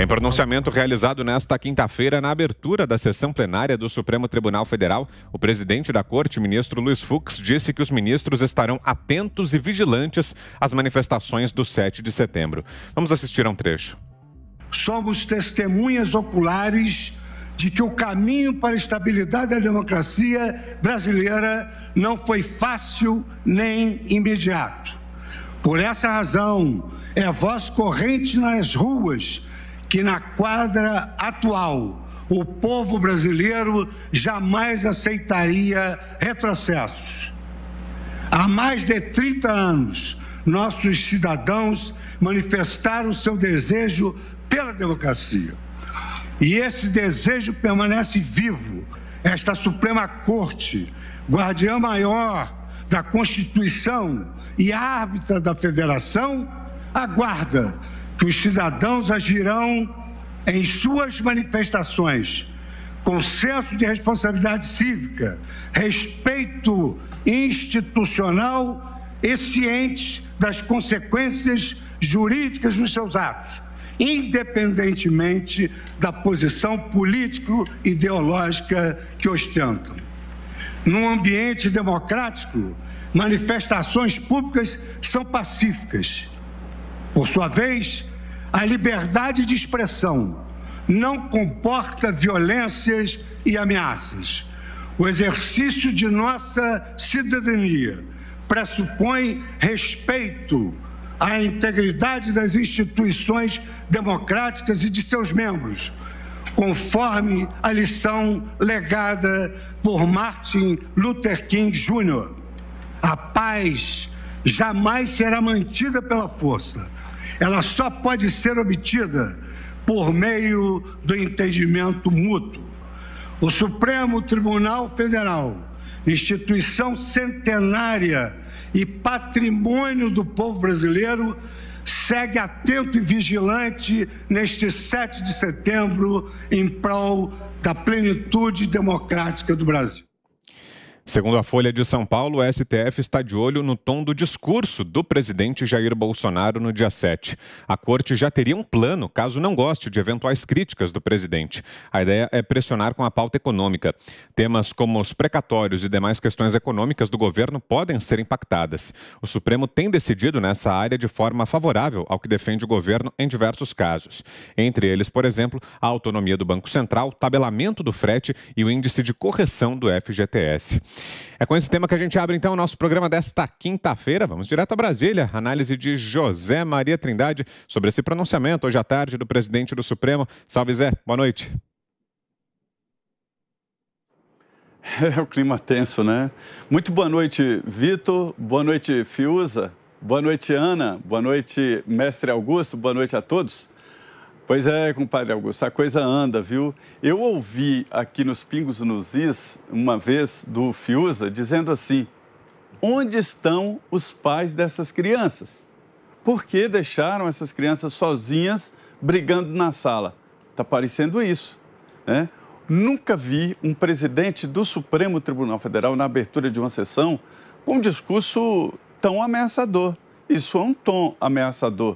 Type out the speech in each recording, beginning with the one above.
Em pronunciamento realizado nesta quinta-feira, na abertura da sessão plenária do Supremo Tribunal Federal, o presidente da Corte, ministro Luiz Fux, disse que os ministros estarão atentos e vigilantes às manifestações do 7 de setembro. Vamos assistir a um trecho. Somos testemunhas oculares de que o caminho para a estabilidade da democracia brasileira não foi fácil nem imediato. Por essa razão, é voz corrente nas ruas que na quadra atual o povo brasileiro jamais aceitaria retrocessos. Há mais de 30 anos, nossos cidadãos manifestaram seu desejo pela democracia. E esse desejo permanece vivo. Esta Suprema Corte, guardiã maior da Constituição e árbitra da Federação, aguarda que os cidadãos agirão em suas manifestações com senso de responsabilidade cívica, respeito institucional e cientes das consequências jurídicas dos seus atos, independentemente da posição político-ideológica que ostentam. Num ambiente democrático, manifestações públicas são pacíficas. Por sua vez, a liberdade de expressão não comporta violências e ameaças. O exercício de nossa cidadania pressupõe respeito à integridade das instituições democráticas e de seus membros, conforme a lição legada por Martin Luther King Jr. A paz jamais será mantida pela força. Ela só pode ser obtida por meio do entendimento mútuo. O Supremo Tribunal Federal, instituição centenária e patrimônio do povo brasileiro, segue atento e vigilante neste 7 de setembro em prol da plenitude democrática do Brasil. Segundo a Folha de São Paulo, o STF está de olho no tom do discurso do presidente Jair Bolsonaro no dia 7. A corte já teria um plano caso não goste de eventuais críticas do presidente. A ideia é pressionar com a pauta econômica. Temas como os precatórios e demais questões econômicas do governo podem ser impactadas. O Supremo tem decidido nessa área de forma favorável ao que defende o governo em diversos casos. Entre eles, por exemplo, a autonomia do Banco Central, tabelamento do frete e o índice de correção do FGTS. É com esse tema que a gente abre, então, o nosso programa desta quinta-feira. Vamos direto a Brasília. Análise de José Maria Trindade sobre esse pronunciamento hoje à tarde do presidente do Supremo. Salve, Zé. Boa noite. É o clima tenso, né? Muito boa noite, Vitor. Boa noite, Fiuza. Boa noite, Ana. Boa noite, mestre Augusto. Boa noite a todos. Pois é, compadre Augusto, a coisa anda, viu? Eu ouvi aqui nos Pingos nos Is, uma vez, do Fiuza, dizendo assim: onde estão os pais dessas crianças? Por que deixaram essas crianças sozinhas brigando na sala? Está parecendo isso, né? Nunca vi um presidente do Supremo Tribunal Federal, na abertura de uma sessão, com um discurso tão ameaçador. Isso é um tom ameaçador.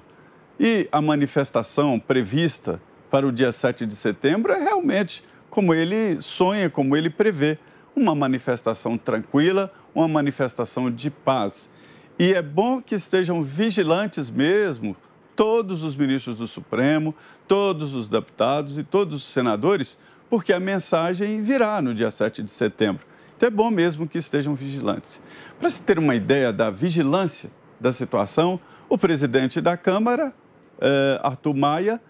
E a manifestação prevista para o dia 7 de setembro é realmente como ele sonha, como ele prevê. Uma manifestação tranquila, uma manifestação de paz. E é bom que estejam vigilantes mesmo todos os ministros do Supremo, todos os deputados e todos os senadores, porque a mensagem virá no dia 7 de setembro. Então é bom mesmo que estejam vigilantes. Para se ter uma ideia da vigilância da situação, o presidente da Câmara, Arthur Maia,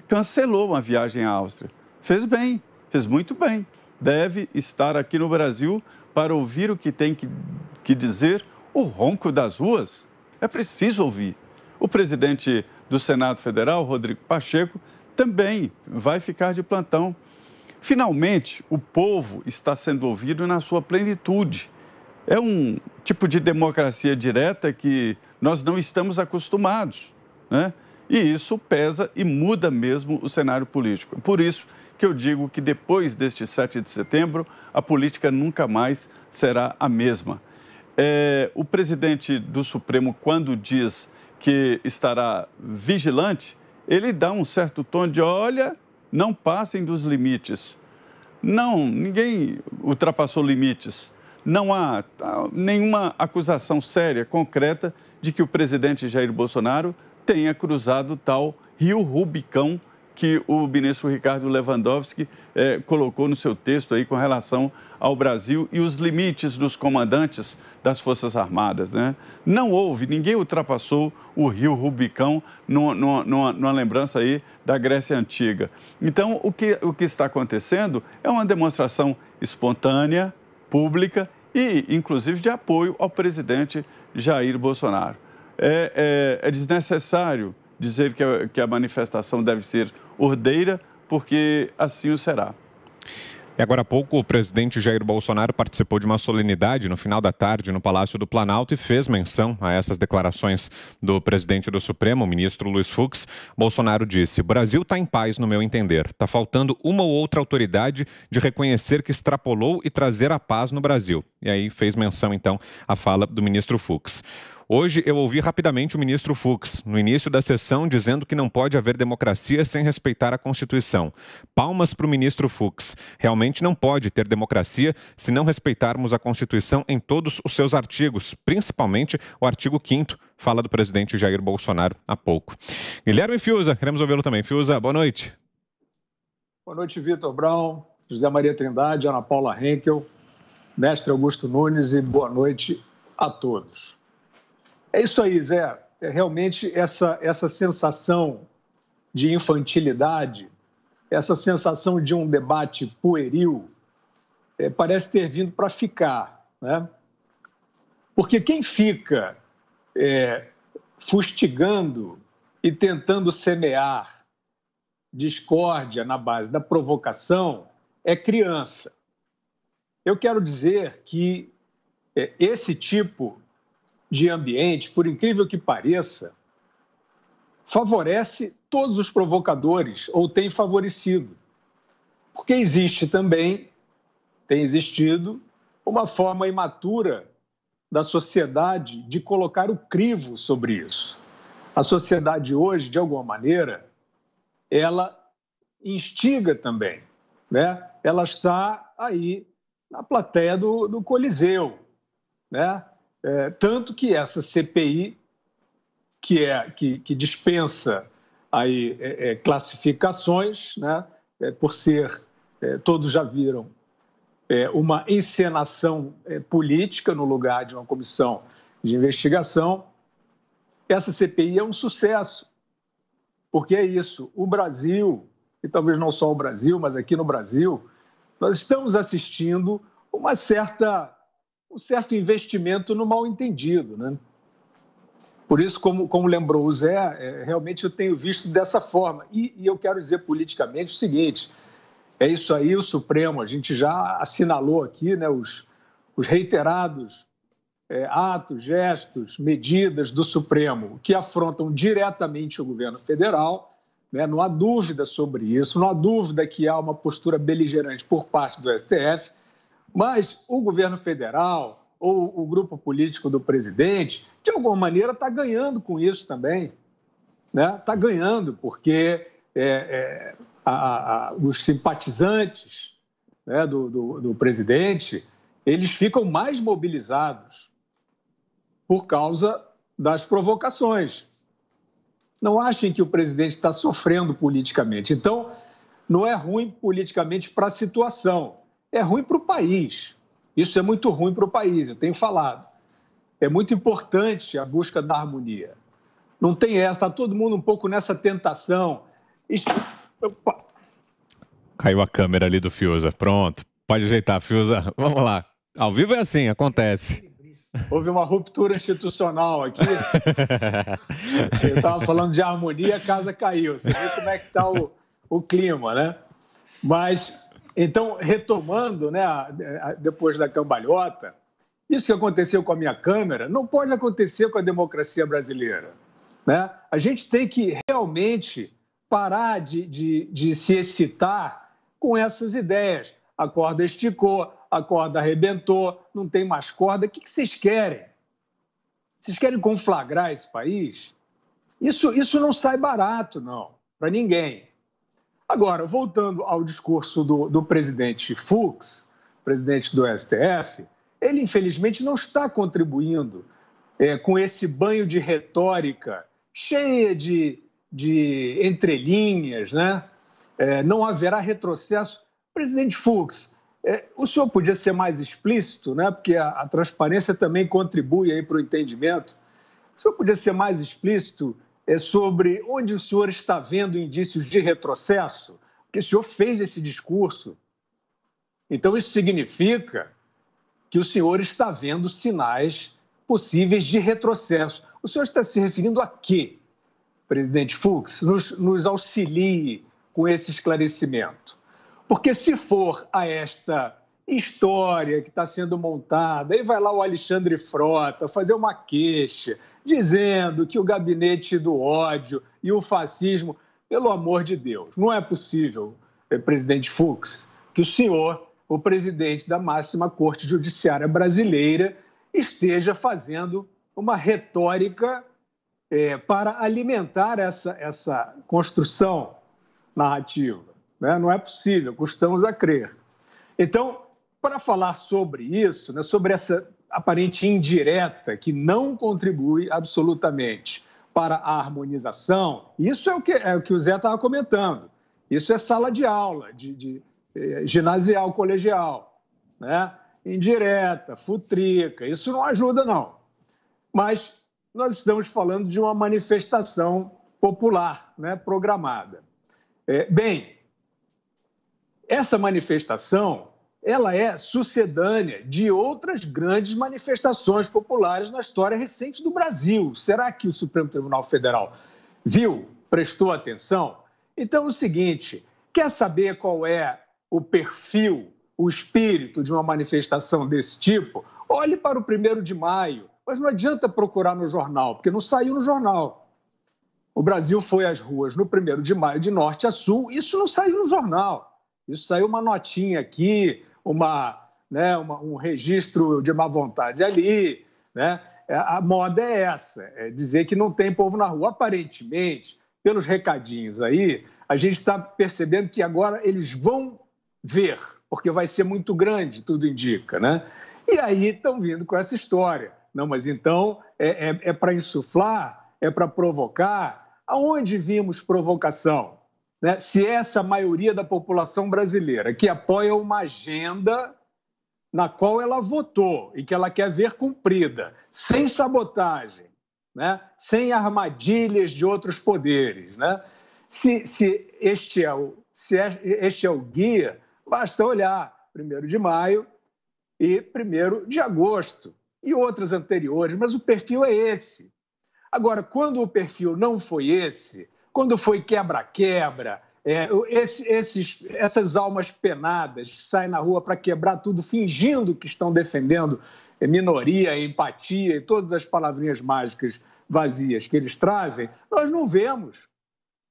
cancelou uma viagem à Áustria. Fez bem, fez muito bem. Deve estar aqui no Brasil para ouvir o que tem que dizer o ronco das ruas. É preciso ouvir. O presidente do Senado Federal, Rodrigo Pacheco, também vai ficar de plantão. Finalmente, o povo está sendo ouvido na sua plenitude. É um tipo de democracia direta que nós não estamos acostumados, né? E isso pesa e muda mesmo o cenário político. Por isso que eu digo que depois deste 7 de setembro, a política nunca mais será a mesma. O presidente do Supremo, quando diz que estará vigilante, ele dá um certo tom de, olha, não passem dos limites. Não, ninguém ultrapassou limites. Não há nenhuma acusação séria, concreta, de que o presidente Jair Bolsonaro tenha cruzado tal Rio Rubicão que o ministro Ricardo Lewandowski colocou no seu texto aí com relação ao Brasil e os limites dos comandantes das Forças Armadas, né? Não houve, ninguém ultrapassou o Rio Rubicão numa lembrança aí da Grécia Antiga. Então, o que está acontecendo é uma demonstração espontânea, pública e, inclusive, de apoio ao presidente Jair Bolsonaro. É desnecessário dizer que a manifestação deve ser ordeira, porque assim o será. E agora há pouco, o presidente Jair Bolsonaro participou de uma solenidade no final da tarde no Palácio do Planalto e fez menção a essas declarações do presidente do Supremo, o ministro Luiz Fux. Bolsonaro disse: "O Brasil está em paz, no meu entender. Está faltando uma ou outra autoridade de reconhecer que extrapolou e trazer a paz no Brasil." E aí fez menção, então, à fala do ministro Fux. Hoje eu ouvi rapidamente o ministro Fux, no início da sessão, dizendo que não pode haver democracia sem respeitar a Constituição. Palmas para o ministro Fux. Realmente não pode ter democracia se não respeitarmos a Constituição em todos os seus artigos, principalmente o artigo 5º, fala do presidente Jair Bolsonaro há pouco. Guilherme Fiuza, queremos ouvi-lo também. Fiuza, boa noite. Boa noite, Vitor Brown, José Maria Trindade, Ana Paula Henkel, mestre Augusto Nunes e boa noite a todos. É isso aí, Zé. Realmente essa sensação de infantilidade, essa sensação de um debate pueril, parece ter vindo para ficar, né? Porque quem fica fustigando e tentando semear discórdia na base da provocação é criança. Eu quero dizer que esse tipo de ambiente, por incrível que pareça, favorece todos os provocadores, ou tem favorecido. Porque existe também, tem existido, uma forma imatura da sociedade de colocar o crivo sobre isso. A sociedade hoje, de alguma maneira, ela instiga também, né? Ela está aí na plateia do Coliseu, né? Tanto que essa CPI, que dispensa aí, classificações, né, por ser, todos já viram, uma encenação política no lugar de uma comissão de investigação, essa CPI é um sucesso, porque é isso, o Brasil, e talvez não só o Brasil, mas aqui no Brasil, nós estamos assistindo um certo investimento no mal-entendido, né? Por isso, como lembrou o Zé, realmente eu tenho visto dessa forma. E eu quero dizer politicamente o seguinte, é isso aí, o Supremo, a gente já assinalou aqui, né, os reiterados atos, gestos, medidas do Supremo que afrontam diretamente o governo federal, né? Não há dúvida sobre isso, não há dúvida que há uma postura beligerante por parte do STF, mas o governo federal ou o grupo político do presidente, de alguma maneira, está ganhando com isso também. Está ganhando, porque os simpatizantes, né, do presidente, eles ficam mais mobilizados por causa das provocações. Não achem que o presidente está sofrendo politicamente. Então, não é ruim politicamente para a situação. É ruim para o país. Isso é muito ruim para o país, eu tenho falado. É muito importante a busca da harmonia. Não tem essa, está todo mundo um pouco nessa tentação. Opa. Caiu a câmera ali do Fiuza. Pronto, pode ajeitar, Fiuza. Vamos lá. Ao vivo é assim, acontece. Houve uma ruptura institucional aqui. Eu estava falando de harmonia, a casa caiu. Você vê como é que está o clima, né? Mas... Então, retomando, né, depois da cambalhota, isso que aconteceu com a minha Câmara não pode acontecer com a democracia brasileira, né? A gente tem que realmente parar de se excitar com essas ideias. A corda esticou, a corda arrebentou, não tem mais corda. O que vocês querem? Vocês querem conflagrar esse país? Isso não sai barato, não. para ninguém. Agora, voltando ao discurso do presidente Fux, presidente do STF, ele, infelizmente, não está contribuindo com esse banho de retórica cheia de entrelinhas, né? Não haverá retrocesso. Presidente Fux, o senhor podia ser mais explícito, né? Porque a transparência também contribui para o entendimento. O senhor podia ser mais explícito sobre onde o senhor está vendo indícios de retrocesso? Porque o senhor fez esse discurso. Então, isso significa que o senhor está vendo sinais possíveis de retrocesso. O senhor está se referindo a quê, presidente Fux? Nos auxilie com esse esclarecimento. Porque se for a esta história que está sendo montada, aí vai lá o Alexandre Frota fazer uma queixa, dizendo que o gabinete do ódio e o fascismo, pelo amor de Deus, não é possível, presidente Fux, que o senhor, o presidente da máxima Corte Judiciária brasileira, esteja fazendo uma retórica para alimentar essa construção narrativa. Né? Não é possível, custamos a crer. Então, para falar sobre isso, né, sobre essa aparente indireta que não contribui absolutamente para a harmonização, isso é o que o Zé estava comentando. Isso é sala de aula, de ginasial, colegial, né? Indireta, futrica, isso não ajuda, não. Mas nós estamos falando de uma manifestação popular, né, programada. Bem, essa manifestação ela é sucedânea de outras grandes manifestações populares na história recente do Brasil. Será que o Supremo Tribunal Federal viu, prestou atenção? Então é o seguinte, quer saber qual é o perfil, o espírito de uma manifestação desse tipo? Olhe para o 1º de maio, mas não adianta procurar no jornal, porque não saiu no jornal. O Brasil foi às ruas no 1º de maio, de norte a sul, isso não saiu no jornal. Isso saiu uma notinha aqui, um registro de má vontade ali, né? A moda é essa, é dizer que não tem povo na rua. Aparentemente, pelos recadinhos aí, a gente está percebendo que agora eles vão ver, porque vai ser muito grande, tudo indica, né? E aí estão vindo com essa história. Não, mas então é para insuflar, é para provocar. Aonde vimos provocação? Né? Se essa maioria da população brasileira que apoia uma agenda na qual ela votou e que ela quer ver cumprida, sem sabotagem, né? Sem armadilhas de outros poderes, né? Se este é o guia, basta olhar 1º de maio e 1º de agosto e outras anteriores, mas o perfil é esse. Agora, quando o perfil não foi esse, quando foi quebra-quebra, essas almas penadas que saem na rua para quebrar tudo, fingindo que estão defendendo minoria, empatia e todas as palavrinhas mágicas vazias que eles trazem, nós não vemos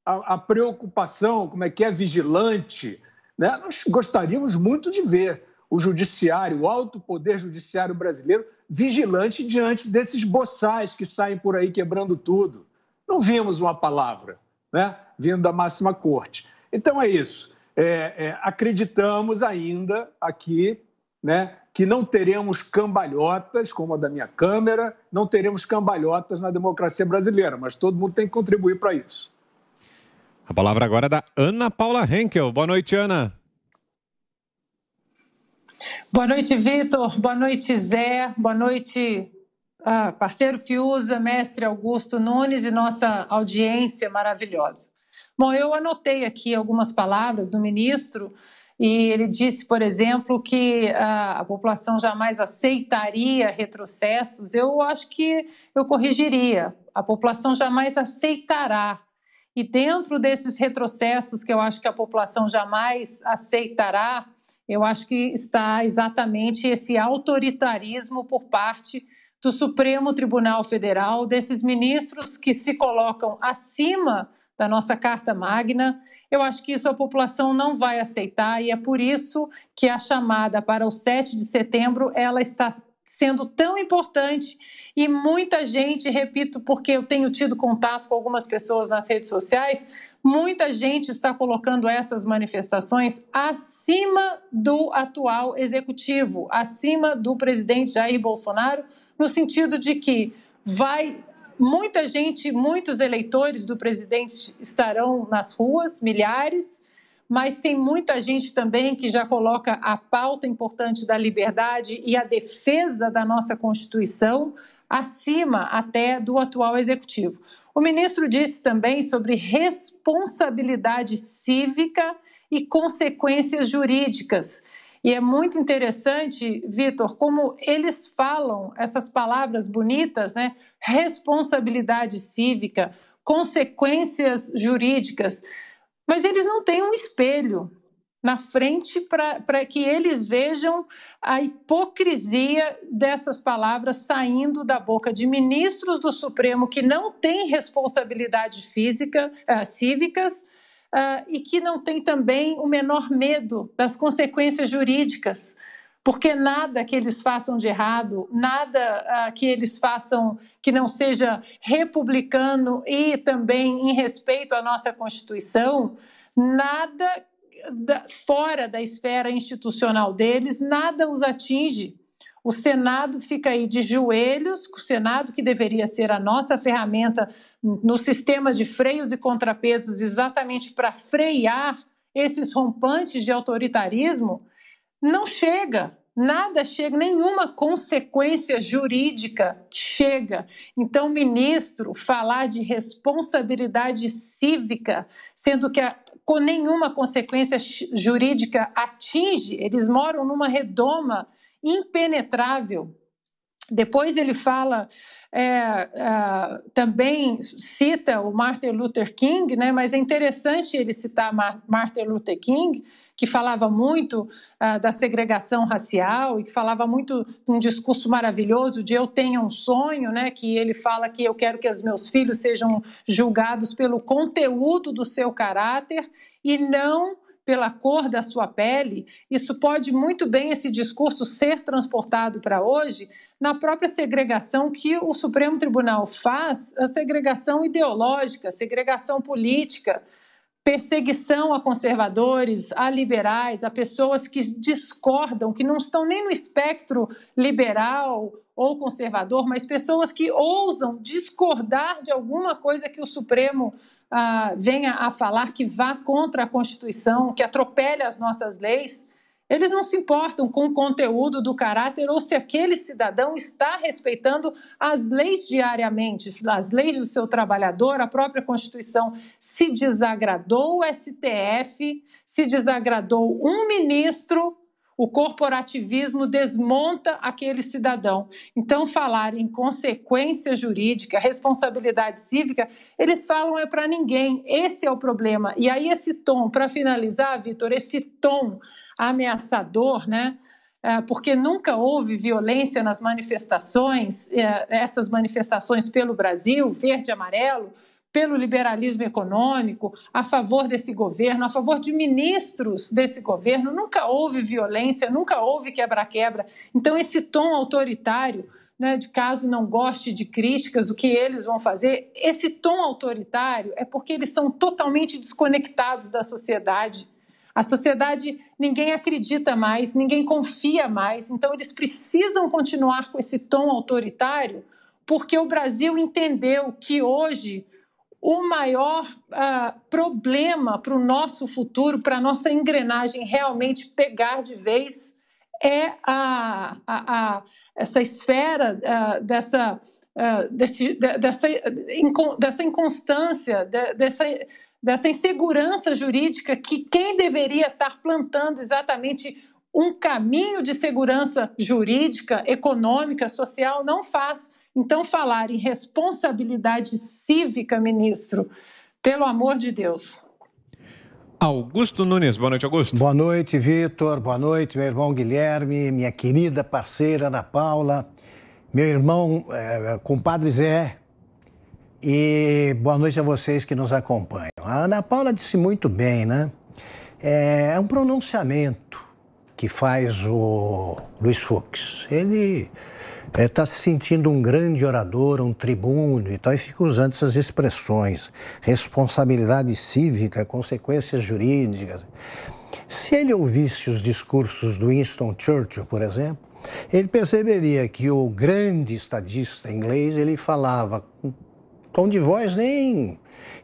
a preocupação, como é que é vigilante, né? Nós gostaríamos muito de ver o judiciário, o alto poder judiciário brasileiro, vigilante diante desses boçais que saem por aí quebrando tudo. Não vimos uma palavra, né, vindo da máxima corte. Então é isso. Acreditamos ainda aqui, né, que não teremos cambalhotas, como a da minha Câmara, não teremos cambalhotas na democracia brasileira, mas todo mundo tem que contribuir para isso. A palavra agora é da Ana Paula Henkel. Boa noite, Ana. Boa noite, Vitor. Boa noite, Zé. Boa noite, parceiro Fiuza, mestre Augusto Nunes e nossa audiência maravilhosa. Bom, eu anotei aqui algumas palavras do ministro e ele disse, por exemplo, que a população jamais aceitaria retrocessos. Eu acho que eu corrigiria. A população jamais aceitará. E dentro desses retrocessos que eu acho que a população jamais aceitará, eu acho que está exatamente esse autoritarismo por parte do Supremo Tribunal Federal, desses ministros que se colocam acima da nossa Carta Magna. Eu acho que isso a população não vai aceitar e é por isso que a chamada para o 7 de setembro ela está sendo tão importante e muita gente, repito, porque eu tenho tido contato com algumas pessoas nas redes sociais, muita gente está colocando essas manifestações acima do atual executivo, acima do presidente Jair Bolsonaro, no sentido de que muita gente, muitos eleitores do presidente estarão nas ruas, milhares, mas tem muita gente também que já coloca a pauta importante da liberdade e a defesa da nossa Constituição acima até do atual executivo. O ministro disse também sobre responsabilidade cívica e consequências jurídicas. E é muito interessante, Vitor, como eles falam essas palavras bonitas, né? Responsabilidade cívica, consequências jurídicas. Mas eles não têm um espelho na frente para que eles vejam a hipocrisia dessas palavras saindo da boca de ministros do Supremo que não têm responsabilidade cívicas e que não têm também o menor medo das consequências jurídicas. Porque nada que eles façam de errado, nada que eles façam que não seja republicano e também em respeito à nossa Constituição, nada fora da esfera institucional deles, nada os atinge. O Senado fica aí de joelhos, o Senado que deveria ser a nossa ferramenta no sistema de freios e contrapesos exatamente para frear esses rompantes de autoritarismo, não chega, nada chega, nenhuma consequência jurídica chega. Então, ministro, falar de responsabilidade cívica, sendo que com nenhuma consequência jurídica atinge, eles moram numa redoma impenetrável. Depois ele fala, também cita o Martin Luther King, né? Mas é interessante ele citar Martin Luther King, que falava muito da segregação racial e que falava muito de um discurso maravilhoso de eu tenho um sonho, né? Que ele fala que eu quero que os meus filhos sejam julgados pelo conteúdo do seu caráter e não pela cor da sua pele. Isso pode muito bem, esse discurso, ser transportado para hoje na própria segregação que o Supremo Tribunal faz, a segregação ideológica, segregação política, perseguição a conservadores, a liberais, a pessoas que discordam, que não estão nem no espectro liberal ou conservador, mas pessoas que ousam discordar de alguma coisa que o Supremo venha a falar que vá contra a Constituição, que atropele as nossas leis. Eles não se importam com o conteúdo do caráter ou se aquele cidadão está respeitando as leis diariamente, as leis do seu trabalhador, a própria Constituição. Se desagradou o STF, se desagradou um ministro, o corporativismo desmonta aquele cidadão. Então, falar em consequência jurídica, responsabilidade cívica, eles falam para ninguém. Esse é o problema. E aí esse tom, para finalizar, Vitor, esse tom ameaçador, né? Porque nunca houve violência nas manifestações, essas manifestações pelo Brasil, verde e amarelo, pelo liberalismo econômico, a favor desse governo, a favor de ministros desse governo, nunca houve violência, nunca houve quebra-quebra. Então, esse tom autoritário, né, de caso não goste de críticas, o que eles vão fazer, esse tom autoritário é porque eles são totalmente desconectados da sociedade. A sociedade, ninguém acredita mais, ninguém confia mais, então eles precisam continuar com esse tom autoritário, porque o Brasil entendeu que hoje o maior problema para o nosso futuro, para a nossa engrenagem realmente pegar de vez, é essa esfera dessa inconstância, dessa insegurança jurídica que quem deveria estar plantando exatamente um caminho de segurança jurídica, econômica, social, não faz. Então, falar em responsabilidade cívica, ministro, pelo amor de Deus. Augusto Nunes, boa noite, Augusto. Boa noite, Vitor, boa noite, meu irmão Guilherme, minha querida parceira Ana Paula, meu irmão compadre Zé, e boa noite a vocês que nos acompanham. A Ana Paula disse muito bem, né? É um pronunciamento que faz o Luiz Fux. Ele está se sentindo um grande orador, um tribuno e tal, e fica usando essas expressões. Responsabilidade cívica, consequências jurídicas. Se ele ouvisse os discursos do Winston Churchill, por exemplo, ele perceberia que o grande estadista inglês, ele falava com tom de voz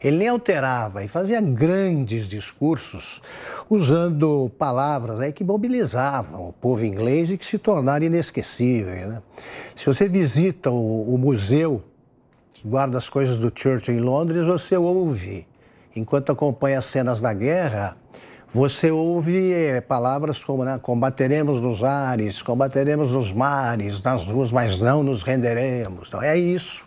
ele nem alterava e fazia grandes discursos usando palavras aí que mobilizavam o povo inglês e que se tornaram inesquecíveis, né? Se você visita o museu que guarda as coisas do Churchill em Londres, você ouve, enquanto acompanha as cenas da guerra, você ouve palavras como, né, combateremos nos ares, combateremos nos mares, nas ruas, mas não nos renderemos. Então, é isso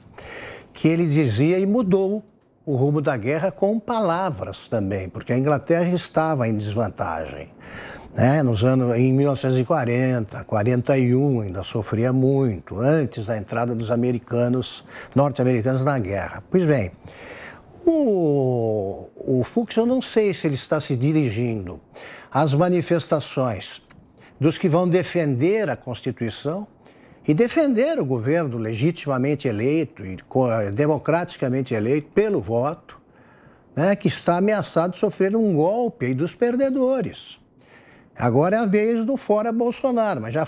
que ele dizia e mudou o rumo da guerra com palavras também, porque a Inglaterra estava em desvantagem, né? Em 1940, 41, ainda sofria muito, antes da entrada dos norte-americanos na guerra. Pois bem, o Fux, eu não sei se ele está se dirigindo às manifestações dos que vão defender a Constituição e defender o governo legitimamente eleito e democraticamente eleito pelo voto, né, que está ameaçado de sofrer um golpe aí dos perdedores. Agora é a vez do fora Bolsonaro, mas já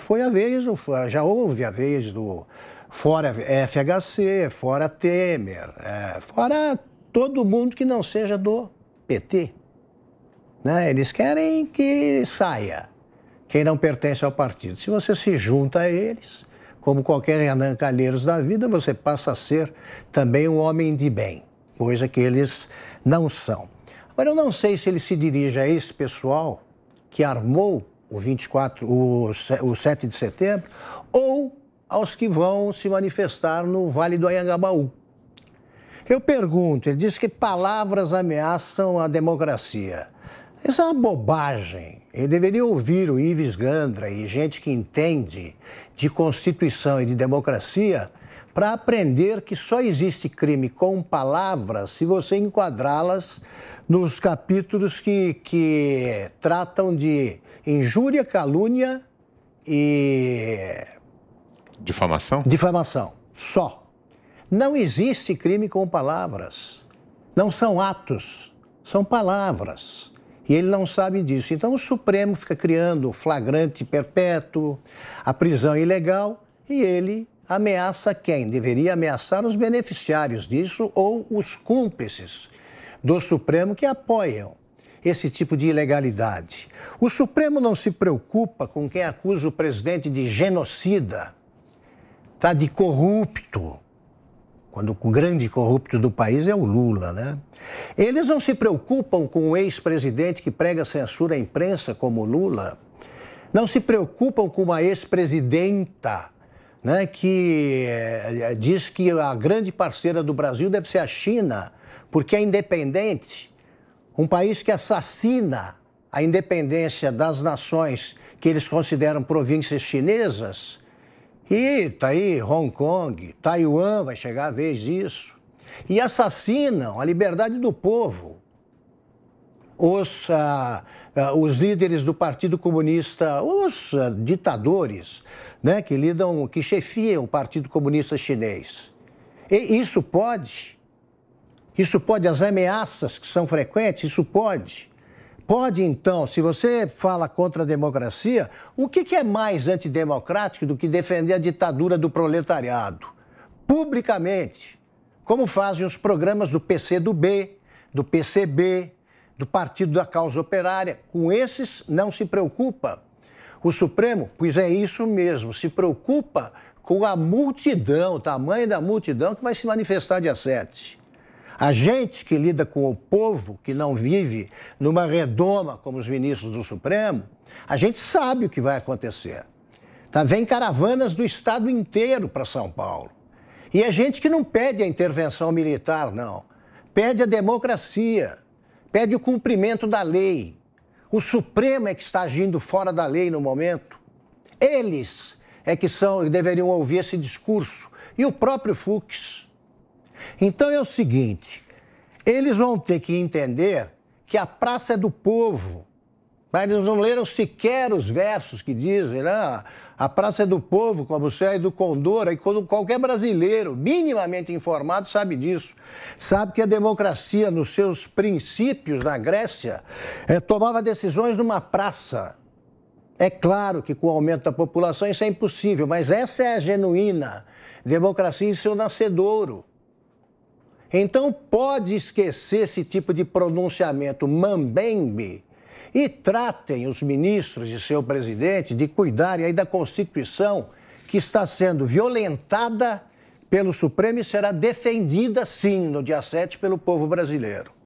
houve a vez do fora FHC, fora Temer, fora todo mundo que não seja do PT. Né? Eles querem que saia quem não pertence ao partido. Se você se junta a eles, como qualquer Renan Calheiros da vida, você passa a ser também um homem de bem, coisa que eles não são. Agora, eu não sei se ele se dirige a esse pessoal que armou o 7 de setembro ou aos que vão se manifestar no Vale do Anhangabaú. Eu pergunto, ele diz que palavras ameaçam a democracia. Isso é uma bobagem. Ele deveria ouvir o Ives Gandra e gente que entende de Constituição e de democracia para aprender que só existe crime com palavras se você enquadrá-las nos capítulos que tratam de injúria, calúnia e... Difamação? Difamação, só. Não existe crime com palavras. Não são atos, são palavras. E ele não sabe disso. Então o Supremo fica criando flagrante perpétuo, a prisão ilegal, e ele ameaça quem? Deveria ameaçar os beneficiários disso ou os cúmplices do Supremo que apoiam esse tipo de ilegalidade. O Supremo não se preocupa com quem acusa o presidente de genocida, tá, de corrupto, quando o grande corrupto do país é o Lula, né? Eles não se preocupam com o ex-presidente que prega censura à imprensa, como o Lula. Não se preocupam com uma ex-presidenta, né, que diz que a grande parceira do Brasil deve ser a China, porque é independente. Um país que assassina a independência das nações que eles consideram províncias chinesas. E tá aí Hong Kong, Taiwan, vai chegar a vez disso. E assassinam a liberdade do povo. Os líderes do Partido Comunista, os ditadores, né, que chefiam o Partido Comunista Chinês. E isso pode, as ameaças que são frequentes, isso pode. Pode, então, se você fala contra a democracia, o que é mais antidemocrático do que defender a ditadura do proletariado? Publicamente, como fazem os programas do PCdoB, do PCB, do Partido da Causa Operária. Com esses não se preocupa. O Supremo, pois é isso mesmo, se preocupa com a multidão, o tamanho da multidão que vai se manifestar dia 7. A gente que lida com o povo, que não vive numa redoma como os ministros do Supremo, a gente sabe o que vai acontecer. Tá? Vem caravanas do estado inteiro para São Paulo. E é gente que não pede a intervenção militar, não. Pede a democracia, pede o cumprimento da lei. O Supremo é que está agindo fora da lei no momento. Eles é que deveriam ouvir esse discurso. E o próprio Fux. Então é o seguinte, eles vão ter que entender que a praça é do povo Mas eles não leram sequer os versos que dizem, né? A praça é do povo, como o céu é do condor. E quando qualquer brasileiro minimamente informado sabe disso. Sabe que a democracia, nos seus princípios na Grécia, tomava decisões numa praça. É claro que com o aumento da população isso é impossível, mas essa é a genuína democracia em seu nascedouro. Então pode esquecer esse tipo de pronunciamento mambembe e tratem os ministros de seu presidente de cuidarem aí da Constituição que está sendo violentada pelo Supremo e será defendida sim no dia 7 pelo povo brasileiro.